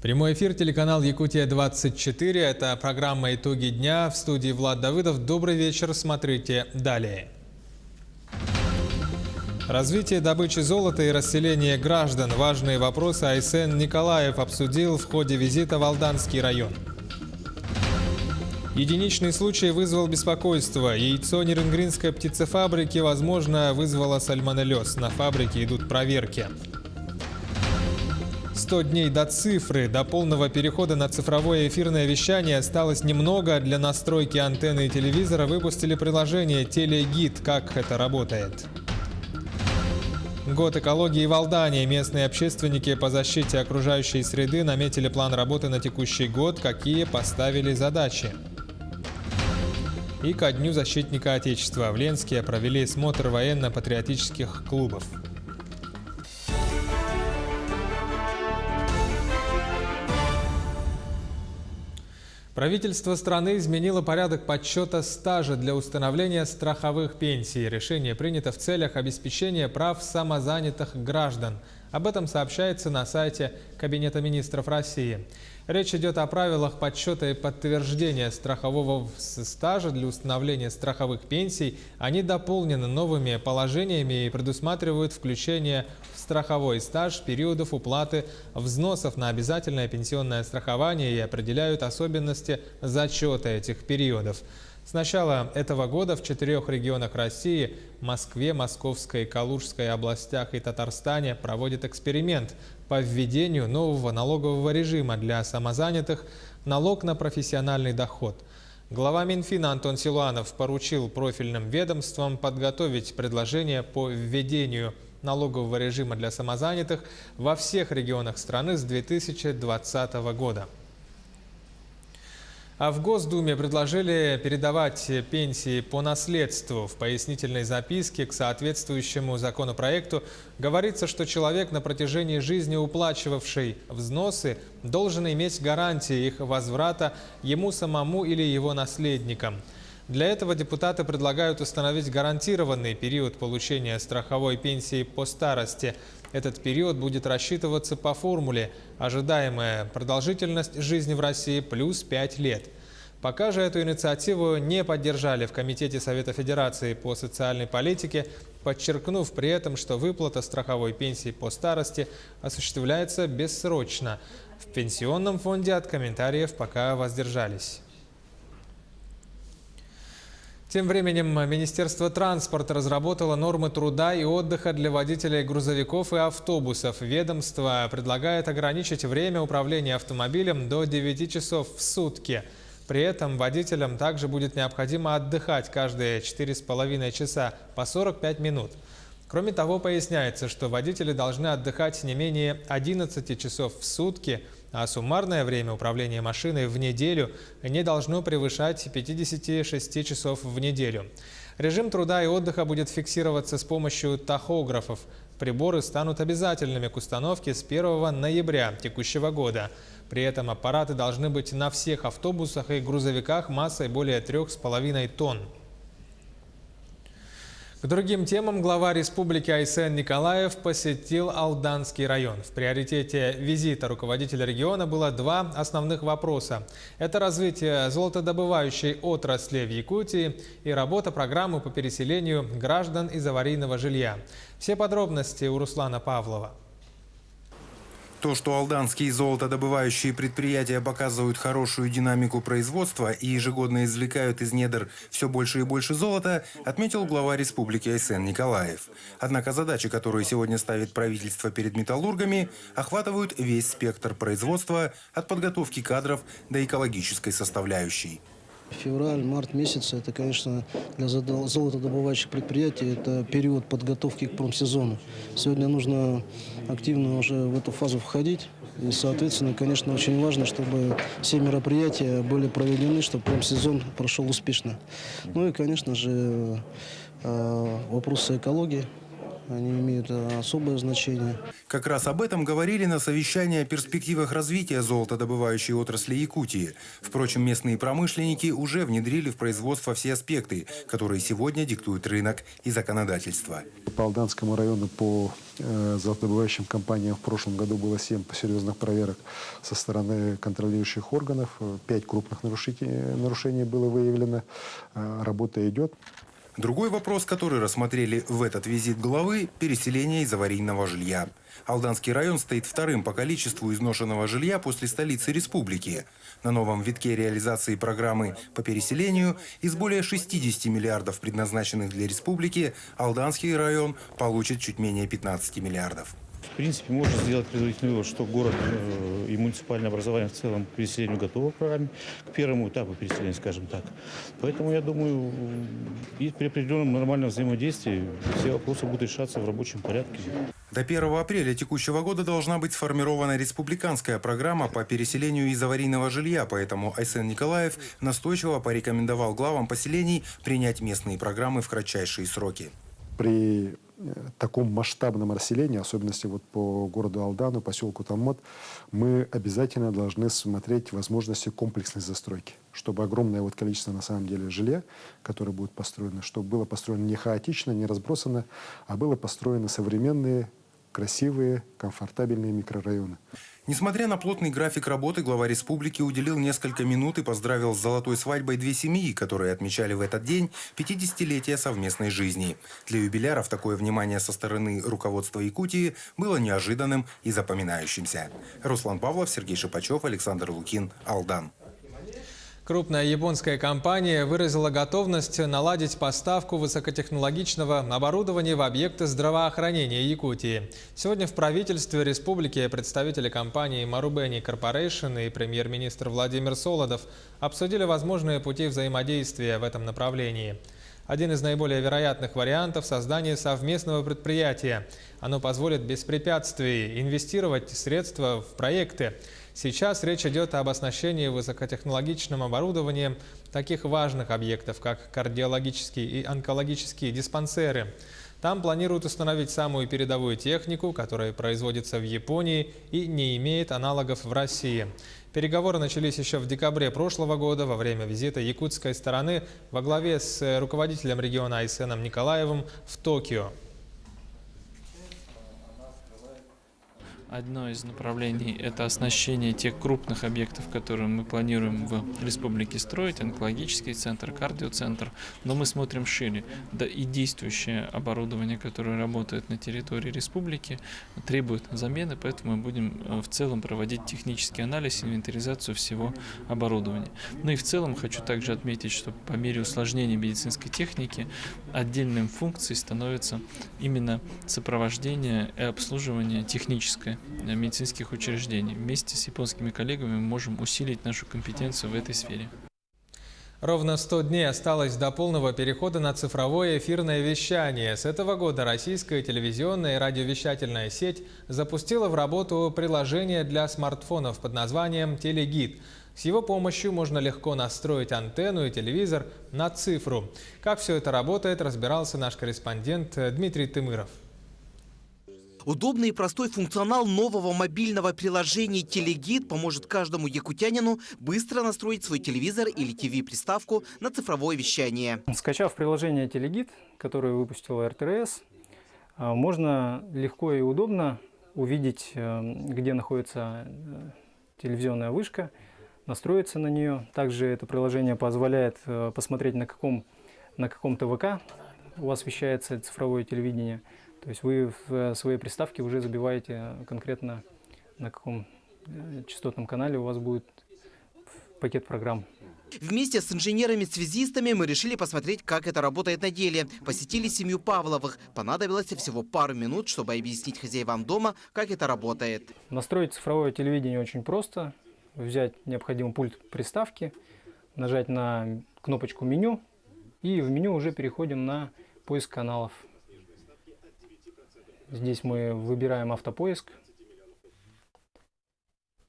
Прямой эфир, телеканал Якутия-24. Это программа «Итоги дня». В студии Влад Давыдов. Добрый вечер. Смотрите далее. Развитие добычи золота и расселение граждан. Важные вопросы Айсен Николаев обсудил в ходе визита в Алданский район. Единичный случай вызвал беспокойство. Яйцо Ниренгринской птицефабрики, возможно, вызвало сальмонеллез. На фабрике идут проверки. 100 дней до цифры, до полного перехода на цифровое эфирное вещание осталось немного. Для настройки антенны и телевизора выпустили приложение «Телегид». Как это работает? Год экологии в Алдании. Местные общественники по защите окружающей среды наметили план работы на текущий год, какие поставили задачи. И ко Дню защитника Отечества в Ленске провели смотр военно-патриотических клубов. Правительство страны изменило порядок подсчета стажа для установления страховых пенсий. Решение принято в целях обеспечения прав самозанятых граждан. Об этом сообщается на сайте Кабинета министров России. Речь идет о правилах подсчета и подтверждения страхового стажа для установления страховых пенсий. Они дополнены новыми положениями и предусматривают включение в страховой стаж периодов уплаты взносов на обязательное пенсионное страхование и определяют особенности зачета этих периодов. С начала этого года в 4 регионах России – Москве, Московской, Калужской областях и Татарстане – проводят эксперимент по введению нового налогового режима для самозанятых – налог на профессиональный доход. Глава Минфина Антон Силуанов поручил профильным ведомствам подготовить предложение по введению налогового режима для самозанятых во всех регионах страны с 2020 года. А в Госдуме предложили передавать пенсии по наследству. В пояснительной записке к соответствующему законопроекту говорится, что человек, на протяжении жизни уплачивавший взносы, должен иметь гарантии их возврата ему самому или его наследникам. Для этого депутаты предлагают установить гарантированный период получения страховой пенсии по старости. Этот период будет рассчитываться по формуле «Ожидаемая продолжительность жизни в России плюс 5 лет». Пока же эту инициативу не поддержали в Комитете Совета Федерации по социальной политике, подчеркнув при этом, что выплата страховой пенсии по старости осуществляется бессрочно. В Пенсионном фонде от комментариев пока воздержались. Тем временем Министерство транспорта разработало нормы труда и отдыха для водителей грузовиков и автобусов. Ведомство предлагает ограничить время управления автомобилем до 9 часов в сутки. При этом водителям также будет необходимо отдыхать каждые 4,5 часа по 45 минут. Кроме того, поясняется, что водители должны отдыхать не менее 11 часов в сутки, а суммарное время управления машиной в неделю не должно превышать 56 часов в неделю. Режим труда и отдыха будет фиксироваться с помощью тахографов. Приборы станут обязательными к установке с 1 ноября текущего года. При этом аппараты должны быть на всех автобусах и грузовиках массой более 3,5 тонн. К другим темам глава республики Айсен Николаев посетил Алданский район. В приоритете визита руководителя региона было два основных вопроса. Это развитие золотодобывающей отрасли в Якутии и работа программы по переселению граждан из аварийного жилья. Все подробности у Руслана Павлова. То, что алданские золотодобывающие предприятия показывают хорошую динамику производства и ежегодно извлекают из недр все больше и больше золота, отметил глава республики Айсен Николаев. Однако задачи, которые сегодня ставит правительство перед металлургами, охватывают весь спектр производства от подготовки кадров до экологической составляющей. Февраль-март месяц – это, конечно, для золотодобывающих предприятий это период подготовки к промсезону. Сегодня нужно активно уже в эту фазу входить. И, соответственно, конечно, очень важно, чтобы все мероприятия были проведены, чтобы промсезон прошел успешно. Ну и, конечно же, вопросы экологии. они имеют особое значение. Как раз об этом говорили на совещании о перспективах развития золотодобывающей отрасли Якутии. Впрочем, местные промышленники уже внедрили в производство все аспекты, которые сегодня диктует рынок и законодательство. По Алданскому району по золотодобывающим компаниям в прошлом году было 7 серьезных проверок со стороны контролирующих органов. 5 крупных нарушений было выявлено. Работа идет. Другой вопрос, который рассмотрели в этот визит главы – переселение из аварийного жилья. Алданский район стоит вторым по количеству изношенного жилья после столицы республики. На новом витке реализации программы по переселению из более 60 миллиардов, предназначенных для республики, Алданский район получит чуть менее 15 миллиардов. В принципе, можно сделать предварительный вывод, что город и муниципальное образование в целом к переселению готовы к программе, к первому этапу переселения, скажем так. Поэтому, я думаю, и при определенном нормальном взаимодействии все вопросы будут решаться в рабочем порядке. До 1 апреля текущего года должна быть сформирована республиканская программа по переселению из аварийного жилья, поэтому Айсен Николаев настойчиво порекомендовал главам поселений принять местные программы в кратчайшие сроки. При таком масштабном расселении, особенности вот по городу Алдану, поселку Томмот, мы обязательно должны смотреть возможности комплексной застройки, чтобы огромное вот количество на самом деле жилья, которое будет построено, чтобы было построено не хаотично, не разбросано, а было построено современные, красивые, комфортабельные микрорайоны. Несмотря на плотный график работы, глава республики уделил несколько минут и поздравил с золотой свадьбой 2 семьи, которые отмечали в этот день 50-летие совместной жизни. Для юбиляров такое внимание со стороны руководства Якутии было неожиданным и запоминающимся. Руслан Павлов, Сергей Шипачев, Александр Лукин, Алдан. Крупная японская компания выразила готовность наладить поставку высокотехнологичного оборудования в объекты здравоохранения Якутии. Сегодня в правительстве республики представители компании Marubeni Corporation и премьер-министр Владимир Солодов обсудили возможные пути взаимодействия в этом направлении. Один из наиболее вероятных вариантов – создание совместного предприятия. Оно позволит без препятствий инвестировать средства в проекты. Сейчас речь идет об оснащении высокотехнологичным оборудованием таких важных объектов, как кардиологические и онкологические диспансеры. Там планируют установить самую передовую технику, которая производится в Японии и не имеет аналогов в России. Переговоры начались еще в декабре прошлого года во время визита якутской стороны во главе с руководителем региона Айсеном Николаевым в Токио. Одно из направлений – это оснащение тех крупных объектов, которые мы планируем в республике строить, онкологический центр, кардиоцентр. Но мы смотрим шире. Да и действующее оборудование, которое работает на территории республики, требует замены, поэтому мы будем в целом проводить технический анализ, инвентаризацию всего оборудования. Ну и в целом хочу также отметить, что по мере усложнения медицинской техники отдельной функцией становится именно сопровождение и обслуживание техническое медицинских учреждений. Вместе с японскими коллегами мы можем усилить нашу компетенцию в этой сфере. Ровно 100 дней осталось до полного перехода на цифровое эфирное вещание. С этого года российская телевизионная и радиовещательная сеть запустила в работу приложение для смартфонов под названием «Телегид». С его помощью можно легко настроить антенну и телевизор на цифру. Как все это работает, разбирался наш корреспондент Дмитрий Тымыров. Удобный и простой функционал нового мобильного приложения «Телегид» поможет каждому якутянину быстро настроить свой телевизор или ТВ-приставку на цифровое вещание. Скачав приложение «Телегид», которое выпустила РТРС, можно легко и удобно увидеть, где находится телевизионная вышка, настроиться на нее. Также это приложение позволяет посмотреть, на каком ТВК у вас вещается цифровое телевидение. То есть вы в своей приставке уже забиваете конкретно, на каком частотном канале у вас будет пакет программ. Вместе с инженерами-связистами мы решили посмотреть, как это работает на деле. Посетили семью Павловых. Понадобилось всего пару минут, чтобы объяснить хозяевам дома, как это работает. Настроить цифровое телевидение очень просто. Взять необходимый пульт приставки, нажать на кнопочку «Меню», и в меню уже переходим на поиск каналов. Здесь мы выбираем автопоиск,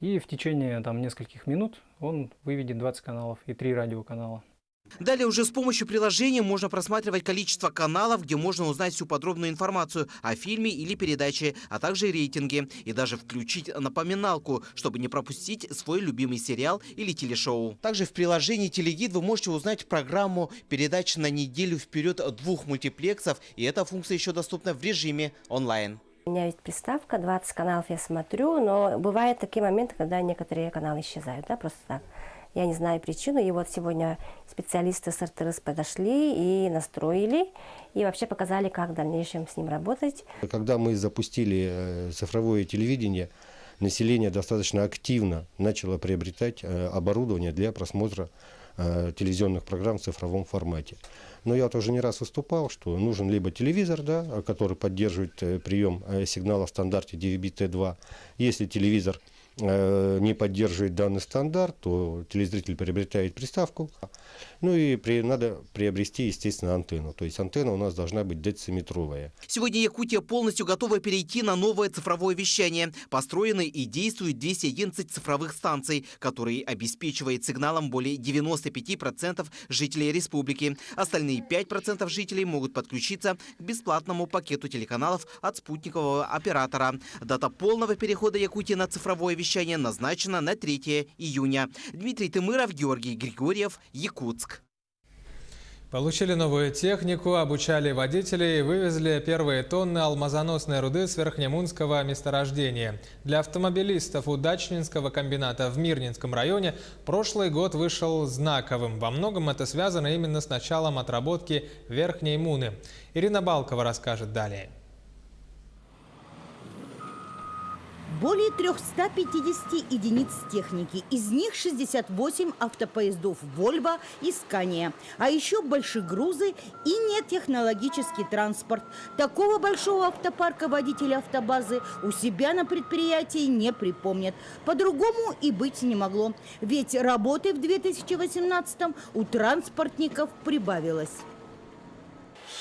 и в течение нескольких минут он выведет 20 каналов и 3 радиоканала. Далее уже с помощью приложения можно просматривать количество каналов, где можно узнать всю подробную информацию о фильме или передаче, а также рейтинги. И даже включить напоминалку, чтобы не пропустить свой любимый сериал или телешоу. Также в приложении «Телегид» вы можете узнать программу передач на неделю вперед 2 мультиплексов. И эта функция еще доступна в режиме онлайн. У меня ведь приставка, 20 каналов я смотрю, но бывают такие моменты, когда некоторые каналы исчезают, да, просто так. Я не знаю причину, и вот сегодня специалисты с РТРС подошли и настроили, и вообще показали, как в дальнейшем с ним работать. Когда мы запустили цифровое телевидение, население достаточно активно начало приобретать оборудование для просмотра телевизионных программ в цифровом формате. Но я тоже не раз выступал, что нужен либо телевизор, да, который поддерживает прием сигнала в стандарте DVB-T2. Если телевизор не поддерживает данный стандарт, то телезритель приобретает приставку. Ну и надо приобрести, естественно, антенну. То есть антенна у нас должна быть дециметровая. Сегодня Якутия полностью готова перейти на новое цифровое вещание. Построены и действуют 211 цифровых станций, которые обеспечивают сигналом более 95% жителей республики. Остальные 5% жителей могут подключиться к бесплатному пакету телеканалов от спутникового оператора. Дата полного перехода Якутии на цифровое вещание назначена на 3 июня. Дмитрий Тымыров, Георгий Григорьев, Якутск. Получили новую технику, обучали водителей и вывезли первые тонны алмазоносной руды с Верхнемунского месторождения. Для автомобилистов Удачнинского комбината в Мирнинском районе прошлый год вышел знаковым. Во многом это связано именно с началом отработки Верхней Муны. Ирина Балкова расскажет далее. Более 350 единиц техники, из них 68 автопоездов «Вольво» и «Скания». А еще большие грузы и нетехнологический транспорт. Такого большого автопарка водители автобазы у себя на предприятии не припомнят. По-другому и быть не могло. Ведь работы в 2018-м у транспортников прибавилось.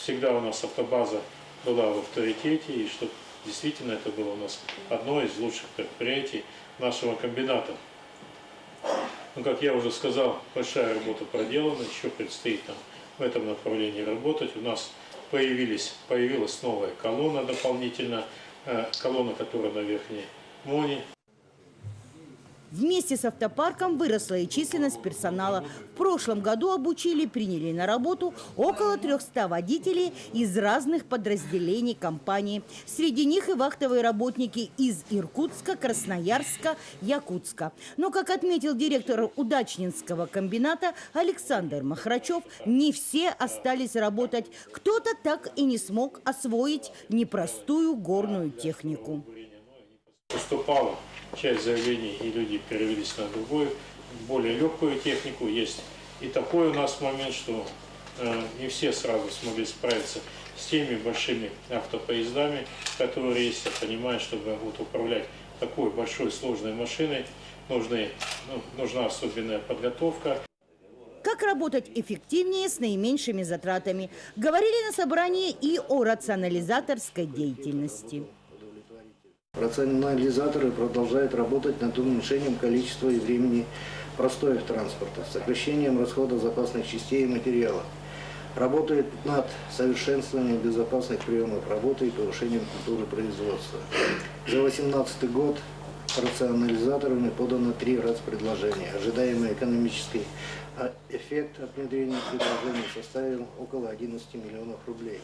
Всегда у нас автобаза была в авторитете, и чтобы действительно это было у нас одно из лучших предприятий нашего комбината. Но, как я уже сказал, большая работа проделана, еще предстоит нам в этом направлении работать. У нас появилась новая колонна дополнительно, колонна, которая на Верхней Муне. Вместе с автопарком выросла и численность персонала. В прошлом году обучили и приняли на работу около 300 водителей из разных подразделений компании. Среди них и вахтовые работники из Иркутска, Красноярска, Якутска. Но, как отметил директор Удачнинского комбината Александр Махрачев, не все остались работать. Кто-то так и не смог освоить непростую горную технику. Поступала часть заявлений, и люди перевелись на другую, более легкую технику. Есть и такой у нас момент, что не все сразу смогли справиться с теми большими автопоездами, которые есть. Я понимаю, чтобы управлять такой большой сложной машиной, нужна особенная подготовка. Как работать эффективнее с наименьшими затратами? Говорили на собрании и о рационализаторской деятельности. Рационализаторы продолжают работать над уменьшением количества и времени простоев транспорта, сокращением расхода запасных частей и материалов. Работают над совершенствованием безопасных приемов работы и повышением культуры производства. За 2018 год рационализаторами подано 3 предложения. Ожидаемый экономический эффект от внедрения предложений составил около 11 миллионов рублей.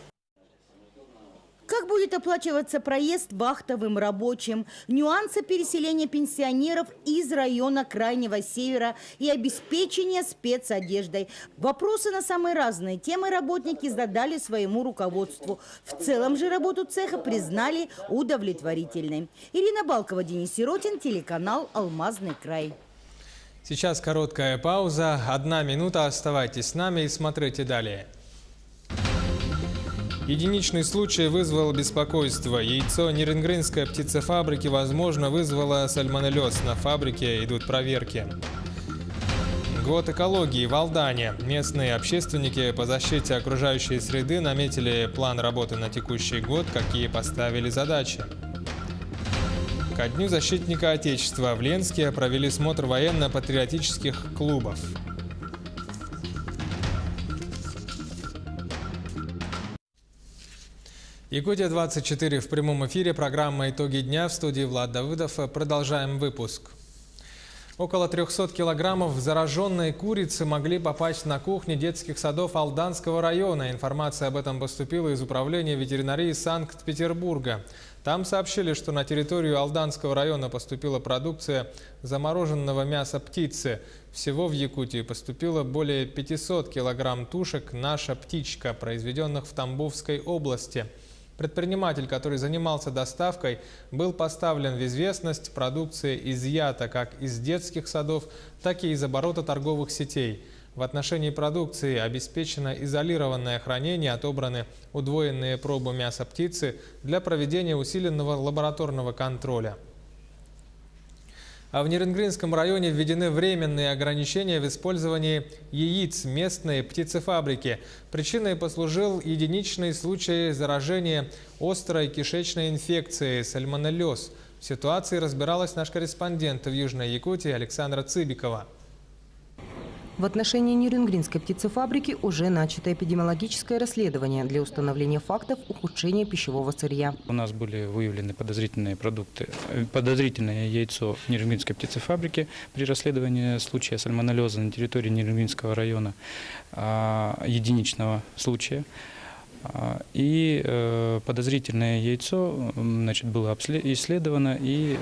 Как будет оплачиваться проезд вахтовым рабочим? Нюансы переселения пенсионеров из района Крайнего Севера и обеспечения спецодеждой. Вопросы на самые разные темы работники задали своему руководству. В целом же работу цеха признали удовлетворительной. Ирина Балкова, Денис Сиротин, телеканал «Алмазный край». Сейчас короткая пауза, 1 минута. Оставайтесь с нами и смотрите далее. Единичный случай вызвал беспокойство. Яйцо Ниренгринской птицефабрики, возможно, вызвало сальмонеллез. На фабрике идут проверки. Год экологии в Алдане. Местные общественники по защите окружающей среды наметили план работы на текущий год, какие поставили задачи. Ко Дню защитника Отечества в Ленске провели смотр военно-патриотических клубов. Якутия-24 в прямом эфире. Программа «Итоги дня». В студии Влад Давыдов. Продолжаем выпуск. Около 300 килограммов зараженной курицы могли попасть на кухни детских садов Алданского района. Информация об этом поступила из Управления ветеринарии Санкт-Петербурга. Там сообщили, что на территорию Алданского района поступила продукция замороженного мяса птицы. Всего в Якутии поступило более 500 килограмм тушек «Наша птичка», произведенных в Тамбовской области. Предприниматель, который занимался доставкой, был поставлен в известность. Продукция изъята как из детских садов, так и из оборота торговых сетей. В отношении продукции обеспечено изолированное хранение, отобраны удвоенные пробы мяса птицы для проведения усиленного лабораторного контроля. А в Нерюнгринском районе введены временные ограничения в использовании яиц местной птицефабрики. Причиной послужил единичный случай заражения острой кишечной инфекцией сальмонеллез. В ситуации разбиралась наш корреспондент в Южной Якутии Александра Цыбикова. В отношении Нерюнгринской птицефабрики уже начато эпидемиологическое расследование для установления фактов ухудшения пищевого сырья. У нас были выявлены подозрительные продукты, подозрительное яйцо в Нерюнгринской птицефабрике при расследовании случая сальмонеллеза на территории Нерюнгринского района, единичного случая. И подозрительное яйцо, значит, было исследовано, и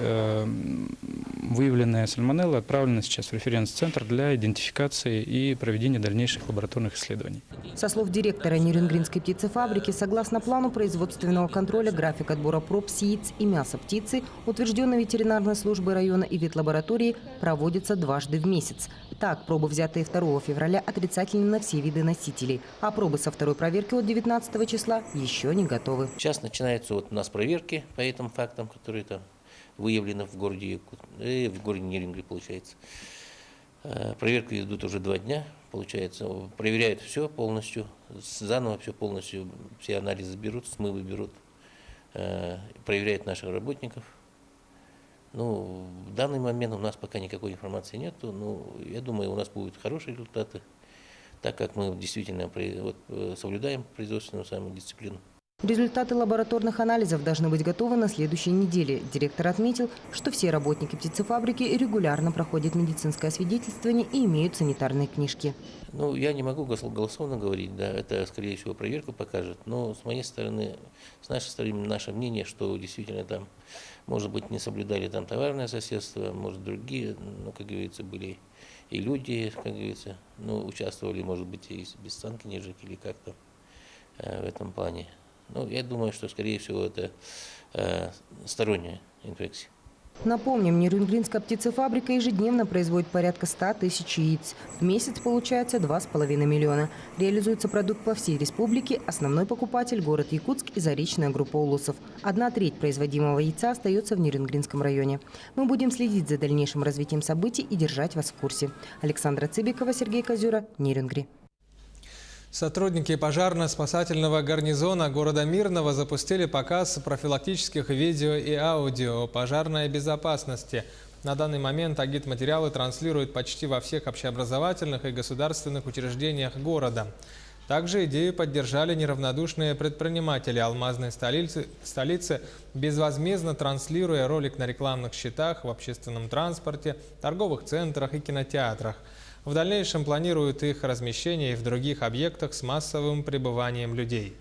выявленная сальмонелла отправлена сейчас в референс-центр для идентификации и проведения дальнейших лабораторных исследований. Со слов директора Нерюнгринской птицефабрики, согласно плану производственного контроля, график отбора проб с яиц и мяса птицы, утвержденный ветеринарной службой района и ветлаборатории, проводится дважды в месяц. Так, пробы, взятые 2 февраля, отрицательны на все виды носителей, а пробы со второй проверки от 19 числа еще не готовы. Сейчас начинаются у нас проверки по этим фактам, которые там выявлены в городе Нерюнгри, получается. Проверки идут уже 2 дня, получается. Проверяют все полностью, заново все полностью, все анализы берут, смывы берут, проверяют наших работников. Ну, в данный момент у нас пока никакой информации нету, но я думаю, у нас будут хорошие результаты, так как мы действительно соблюдаем производственную самодисциплину. Результаты лабораторных анализов должны быть готовы на следующей неделе. Директор отметил, что все работники птицефабрики регулярно проходят медицинское освидетельствование и имеют санитарные книжки. Ну, я не могу голословно говорить, да, это, скорее всего, проверка покажет. Но с моей стороны, с нашей стороны, наше мнение, что действительно там, может быть, не соблюдали там товарное соседство, может, другие, ну, как говорится, были и люди, как говорится, ну, участвовали, может быть, и без санки нежик или как-то в этом плане. Ну, я думаю, что, скорее всего, это сторонняя инфекция. Напомним, Нерюнгринская птицефабрика ежедневно производит порядка 100 тысяч яиц. В месяц получается 2,5 миллиона. Реализуется продукт по всей республике. Основной покупатель – город Якутск и заречная группа улусов. 1/3 производимого яйца остается в Нерюнгринском районе. Мы будем следить за дальнейшим развитием событий и держать вас в курсе. Александра Цыбикова, Сергей Козюра, Нерюнгри. Сотрудники пожарно-спасательного гарнизона города Мирного запустили показ профилактических видео и аудио о пожарной безопасности. На данный момент агитматериалы транслируют почти во всех общеобразовательных и государственных учреждениях города. Также идею поддержали неравнодушные предприниматели алмазной столицы, безвозмездно транслируя ролик на рекламных щитах, в общественном транспорте, торговых центрах и кинотеатрах. В дальнейшем планируют их размещение и в других объектах с массовым пребыванием людей.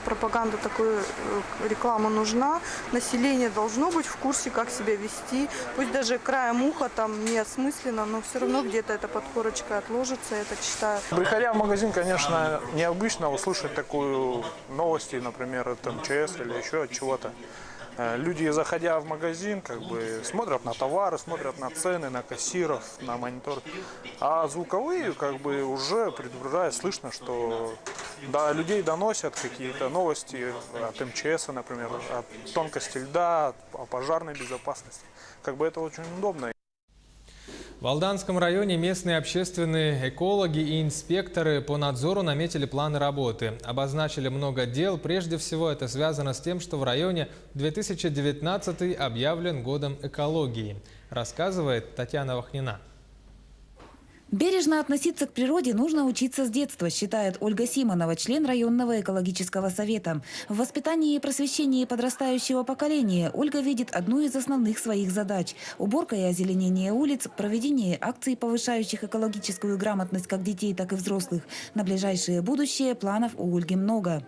Пропаганда, такую рекламу нужна. Население должно быть в курсе, как себя вести. Пусть даже краем уха там не осмысленно, но все равно где-то эта подкорочка отложится, я так считаю. Приходя в магазин, конечно, необычно услышать такую новости, например, от МЧС или еще от чего-то. Люди, заходя в магазин, как бы смотрят на товары, смотрят на цены, на кассиров, на монитор. А звуковые, как бы, уже предупреждают, слышно, что до людей доносят какие-то новости от МЧС, например, от тонкости льда, о пожарной безопасности. Как бы это очень удобно. В Алданском районе местные общественные экологи и инспекторы по надзору наметили планы работы. Обозначили много дел. Прежде всего, это связано с тем, что в районе 2019 объявлен годом экологии. Рассказывает Татьяна Вахнина. Бережно относиться к природе нужно учиться с детства, считает Ольга Симонова, член районного экологического совета. В воспитании и просвещении подрастающего поколения Ольга видит одну из основных своих задач – уборка и озеленение улиц, проведение акций, повышающих экологическую грамотность как детей, так и взрослых. На ближайшее будущее планов у Ольги много.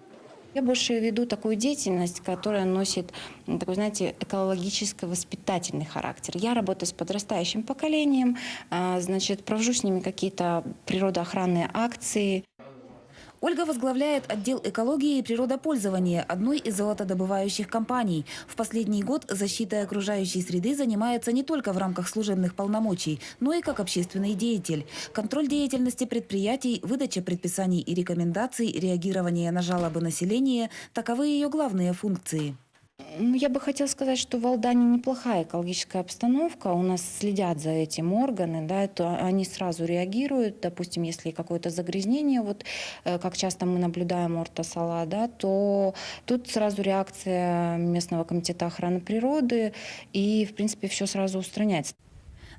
Я больше веду такую деятельность, которая носит такой, знаете, экологически-воспитательный характер. Я работаю с подрастающим поколением, значит, провожу с ними какие-то природоохранные акции. Ольга возглавляет отдел экологии и природопользования одной из золотодобывающих компаний. В последний год защитой окружающей среды занимается не только в рамках служебных полномочий, но и как общественный деятель. Контроль деятельности предприятий, выдача предписаний и рекомендаций, реагирование на жалобы населения – таковы ее главные функции. Я бы хотела сказать, что в Алдане неплохая экологическая обстановка. У нас следят за этим органы, да, то они сразу реагируют. Допустим, если какое-то загрязнение, вот как часто мы наблюдаем у Ортосала, да, то тут сразу реакция местного комитета охраны природы, и, в принципе, все сразу устраняется.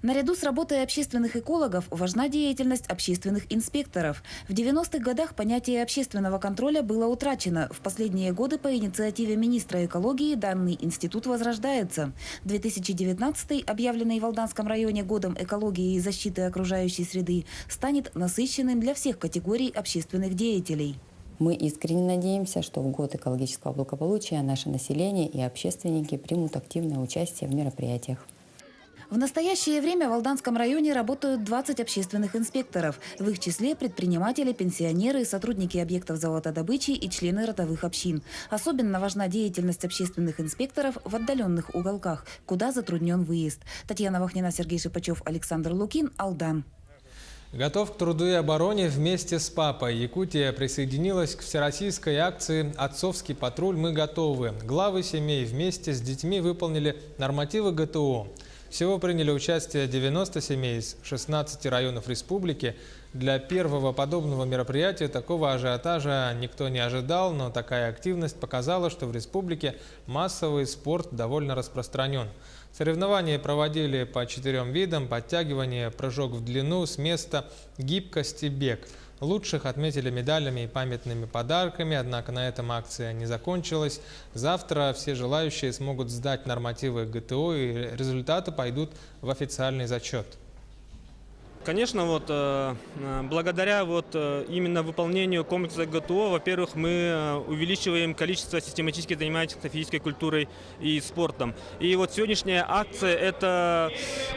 Наряду с работой общественных экологов важна деятельность общественных инспекторов. В 90-х годах понятие общественного контроля было утрачено. В последние годы по инициативе министра экологии данный институт возрождается. 2019, объявленный в Алданском районе годом экологии и защиты окружающей среды, станет насыщенным для всех категорий общественных деятелей. Мы искренне надеемся, что в год экологического благополучия наше население и общественники примут активное участие в мероприятиях. В настоящее время в Алданском районе работают 20 общественных инспекторов. В их числе предприниматели, пенсионеры, сотрудники объектов золотодобычи и члены родовых общин. Особенно важна деятельность общественных инспекторов в отдаленных уголках, куда затруднен выезд. Татьяна Вахнина, Сергей Шипачев, Александр Лукин, Алдан. Готов к труду и обороне вместе с папой. Якутия присоединилась к всероссийской акции «Отцовский патруль. Мы готовы». Главы семей вместе с детьми выполнили нормативы ГТО. Всего приняли участие 90 семей из 16 районов республики. Для первого подобного мероприятия такого ажиотажа никто не ожидал, но такая активность показала, что в республике массовый спорт довольно распространен. Соревнования проводили по 4 видам: подтягивание, прыжок в длину, с места, гибкость и бег. Лучших отметили медалями и памятными подарками, однако на этом акция не закончилась. Завтра все желающие смогут сдать нормативы ГТО, и результаты пойдут в официальный зачет. Конечно, благодаря именно выполнению комплекса ГТО, во-первых, мы увеличиваем количество систематически занимающихся физической культурой и спортом. И сегодняшняя акция – это,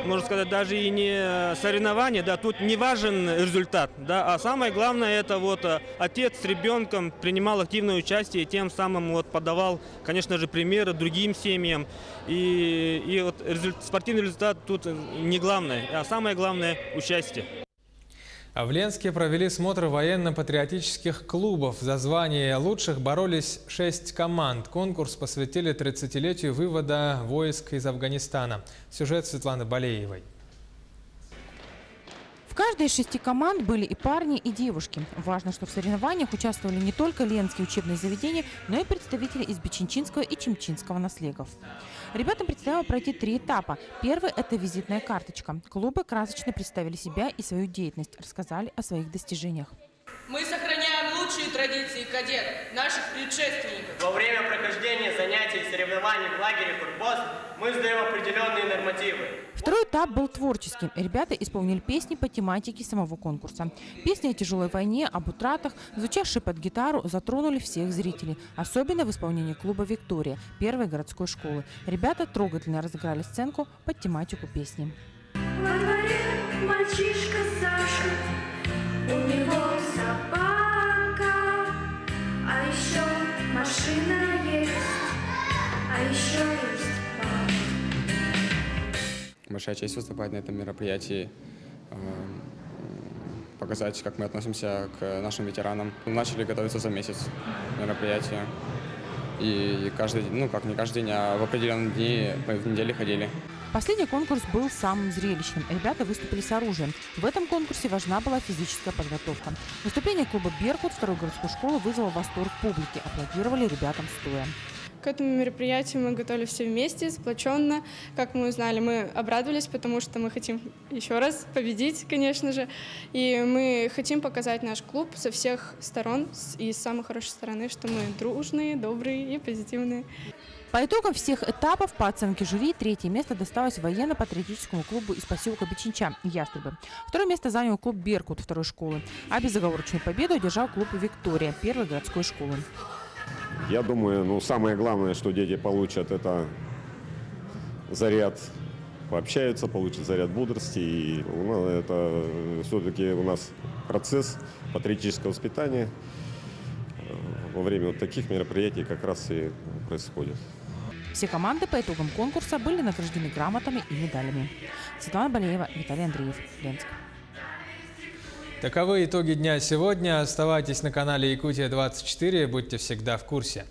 можно сказать, даже и не соревнование, да, тут не важен результат, да, а самое главное – это отец с ребенком принимал активное участие и тем самым подавал, конечно же, примеры другим семьям. И спортивный результат тут не главное, а самое главное – участие. В Ленске провели смотр военно-патриотических клубов. За звание лучших боролись 6 команд. Конкурс посвятили 30-летию вывода войск из Афганистана. Сюжет Светланы Балеевой. В каждой из 6 команд были и парни, и девушки. Важно, что в соревнованиях участвовали не только ленские учебные заведения, но и представители из Бичинчинского и Чимчинского наслегов. Ребятам предстояло пройти 3 этапа. Первый – это визитная карточка. Клубы красочно представили себя и свою деятельность, рассказали о своих достижениях. Мы сохраняем лучшие традиции кадет, наших предшественников. Во время прохождения занятий и соревнований в лагере «Фурбоз» мы сдаем определенные нормативы. Второй этап был творческим. Ребята исполнили песни по тематике самого конкурса. Песни о тяжелой войне, об утратах, звучавшие под гитару, затронули всех зрителей. Особенно в исполнении клуба «Виктория» первой городской школы. Ребята трогательно разыграли сценку под тематику песни. Во дворе мальчишка Саша, у него собака, а еще машина есть, а еще есть папа. Большая честь выступать на этом мероприятии, показать, как мы относимся к нашим ветеранам. Начали готовиться за месяц мероприятия. И каждый, как не каждый день, а в определенные дни в неделю ходили. Последний конкурс был самым зрелищным. Ребята выступили с оружием. В этом конкурсе важна была физическая подготовка. Выступление клуба «Беркут» второй городской школы вызвало восторг публики. Аплодировали ребятам стоя. К этому мероприятию мы готовились все вместе, сплоченно. Как мы узнали, мы обрадовались, потому что мы хотим еще раз победить, конечно же. И мы хотим показать наш клуб со всех сторон и с самой хорошей стороны, что мы дружные, добрые и позитивные. По итогам всех этапов, по оценке жюри, третье место досталось военно-патриотическому клубу из поселка Бичинча «Ястребы». Второе место занял клуб «Беркут» второй школы, а безоговорочную победу одержал клуб «Виктория» первой городской школы. Я думаю, самое главное, что дети получат, это заряд, пообщаются, получат заряд бодрости. И это все-таки у нас процесс патриотического воспитания во время вот таких мероприятий как раз и происходит. Все команды по итогам конкурса были награждены грамотами и медалями. Светлана Балеева, Виталий Андреев, Ленск. Таковы итоги дня сегодня. Оставайтесь на канале Якутия-24, будьте всегда в курсе.